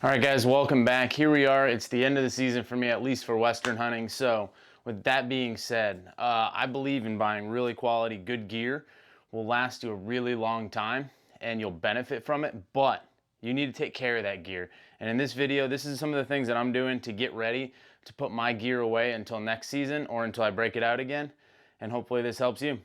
All right, guys, welcome back. Here we are. It's the end of the season for me, at least for Western hunting. So with that being said, I believe in buying really quality, good gear. Will last you a really long time and you'll benefit from it, but you need to take care of that gear. And in this video, this is some of the things that I'm doing to get ready to put my gear away until next season or until I break it out again. And hopefully this helps you.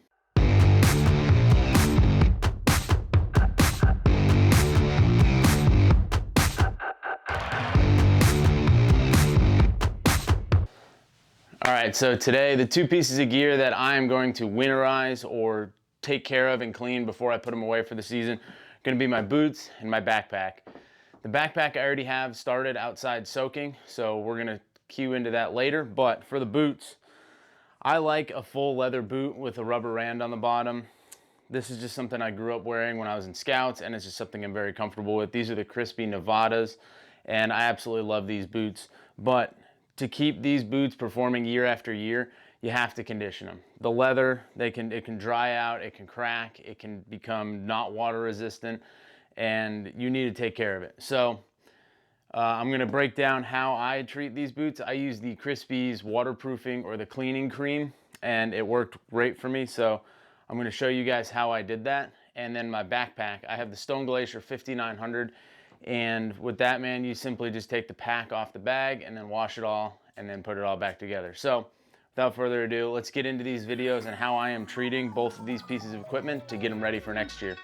All right, so today the two pieces of gear that I'm going to winterize or take care of and clean before I put them away for the season are going to be my boots and my backpack. The backpack I already have started outside soaking, so we're going to cue into that later. But for the boots, I like a full leather boot with a rubber rand on the bottom. This is just something I grew up wearing when I was in Scouts, and it's just something I'm very comfortable with. These are the crispy Nevadas, and I absolutely love these boots. But to keep these boots performing year after year, you have to condition them. The leather, it can dry out, it can crack, it can become not water resistant, and you need to take care of it. So I'm going to break down how I treat these boots. I use the Crispy's waterproofing or the cleaning cream, and it worked great for me. So I'm going to show you guys how I did that. And then my backpack, I have the Stone Glacier 5900. And with that, man, you simply just take the pack off the bag and then wash it all and then put it all back together. So without further ado, let's get into these videos and how I am treating both of these pieces of equipment to get them ready for next year.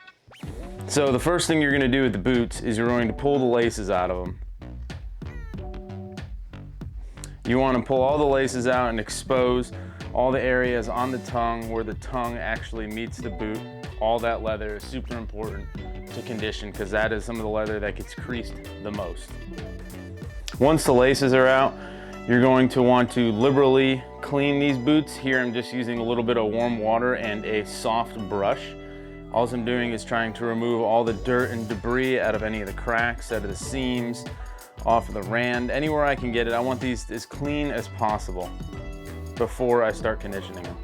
So the first thing you're going to do with the boots is you're going to pull the laces out of them. You want to pull all the laces out and expose all the areas on the tongue where the tongue actually meets the boot. All that leather is super important to condition because that is some of the leather that gets creased the most. Once the laces are out, you're going to want to liberally clean these boots. Here I'm just using a little bit of warm water and a soft brush. All I'm doing is trying to remove all the dirt and debris out of any of the cracks, out of the seams, off of the rand, anywhere I can get it. I want these as clean as possible before I start conditioning them.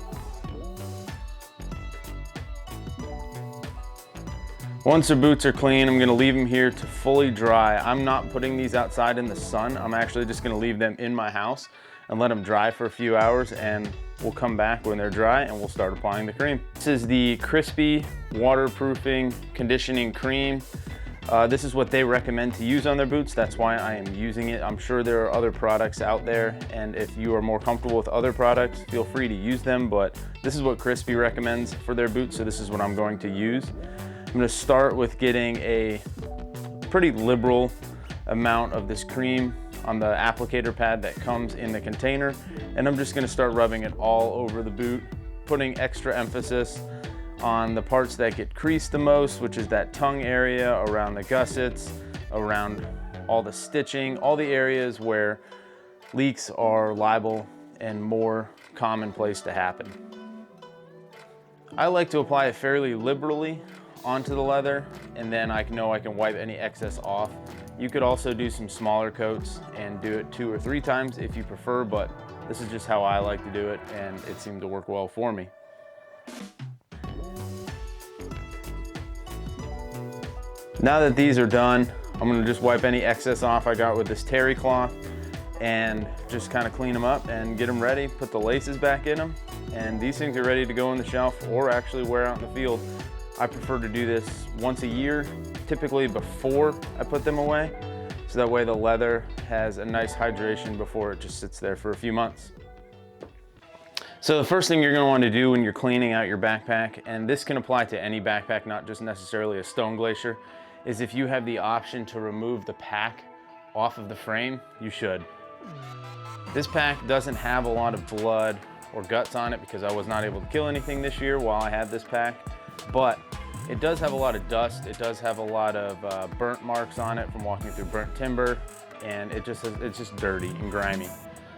Once the boots are clean, I'm going to leave them here to fully dry. I'm not putting these outside in the sun. I'm actually just going to leave them in my house and let them dry for a few hours, and we'll come back when they're dry and we'll start applying the cream. This is the Crispy waterproofing conditioning cream. This is what they recommend to use on their boots. That's why I am using it. I'm sure there are other products out there, and if you are more comfortable with other products, feel free to use them, but this is what Crispy recommends for their boots, so this is what I'm going to use. I'm going to start with getting a pretty liberal amount of this cream on the applicator pad that comes in the container, and I'm just going to start rubbing it all over the boot, putting extra emphasis on the parts that get creased the most, which is that tongue area, around the gussets, around all the stitching, all the areas where leaks are liable and more commonplace to happen. I like to apply it fairly liberally onto the leather, and then I know I can wipe any excess off. You could also do some smaller coats and do it 2 or 3 times if you prefer, but this is just how I like to do it, and it seemed to work well for me. Now that these are done, I'm going to just wipe any excess off I got with this terry cloth and just kind of clean them up and get them ready, put the laces back in them, and these things are ready to go on the shelf or actually wear out in the field. I prefer to do this once a year, typically before I put them away, so that way the leather has a nice hydration before it just sits there for a few months. So the first thing you're going to want to do when you're cleaning out your backpack, and this can apply to any backpack, not just necessarily a Stone Glacier, is if you have the option to remove the pack off of the frame, you should. This pack doesn't have a lot of blood or guts on it because I was not able to kill anything this year while I had this pack, but it does have a lot of dust. It does have a lot of burnt marks on it from walking through burnt timber, and it's just dirty and grimy.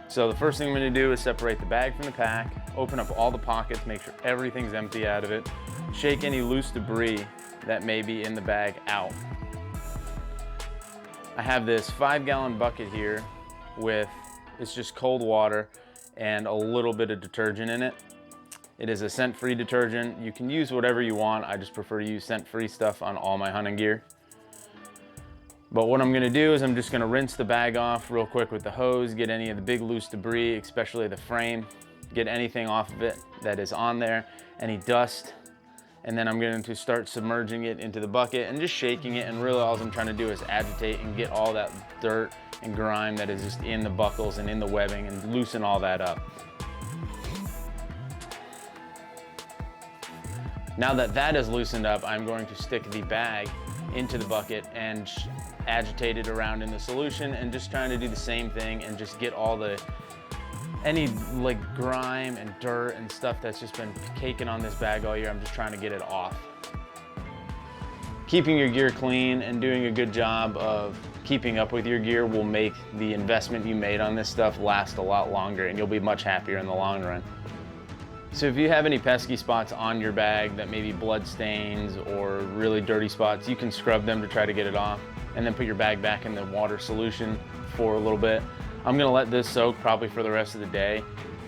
So the first thing I'm going to do is separate the bag from the pack, open up all the pockets, make sure everything's empty out of it, shake any loose debris that may be in the bag out. I have this 5-gallon bucket here with, it's just cold water and a little bit of detergent in it. It is a scent-free detergent. You can use whatever you want. I just prefer to use scent-free stuff on all my hunting gear. But what I'm gonna do is I'm just gonna rinse the bag off real quick with the hose, get any of the big loose debris, especially the frame, get anything off of it that is on there, any dust, and then I'm going to start submerging it into the bucket and just shaking it, and really all I'm trying to do is agitate and get all that dirt and grime that is just in the buckles and in the webbing and loosen all that up. Now that that is loosened up, I'm going to stick the bag into the bucket and agitate it around in the solution, and just trying to do the same thing and just get all the any like grime and dirt and stuff that's just been caking on this bag all year. I'm just trying to get it off. Keeping your gear clean and doing a good job of keeping up with your gear will make the investment you made on this stuff last a lot longer, and you'll be much happier in the long run. So if you have any pesky spots on your bag that may be blood stains or really dirty spots, you can scrub them to try to get it off, and then put your bag back in the water solution for a little bit. I'm gonna let this soak probably for the rest of the day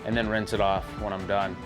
and then rinse it off when I'm done.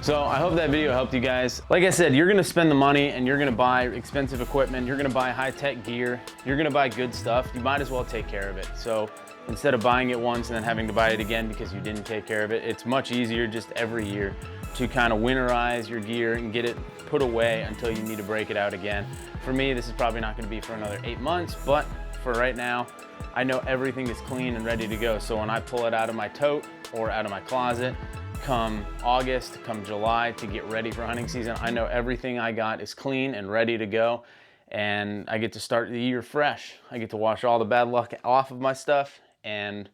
So I hope that video helped you guys. Like I said, you're gonna spend the money and you're gonna buy expensive equipment, you're gonna buy high-tech gear, you're gonna buy good stuff, you might as well take care of it. So instead of buying it once and then having to buy it again because you didn't take care of it, it's much easier just every year to kind of winterize your gear and get it put away until you need to break it out again. For me, this is probably not gonna be for another 8 months, but for right now, I know everything is clean and ready to go. So when I pull it out of my tote or out of my closet, come August, come July to get ready for hunting season, I know everything I got is clean and ready to go. And I get to start the year fresh. I get to wash all the bad luck off of my stuff and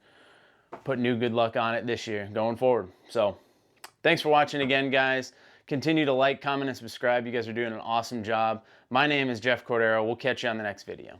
put new good luck on it this year going forward. So thanks for watching again, guys. Continue to like, comment, and subscribe. You guys are doing an awesome job. My name is Jeff Cordero. We'll catch you on the next video.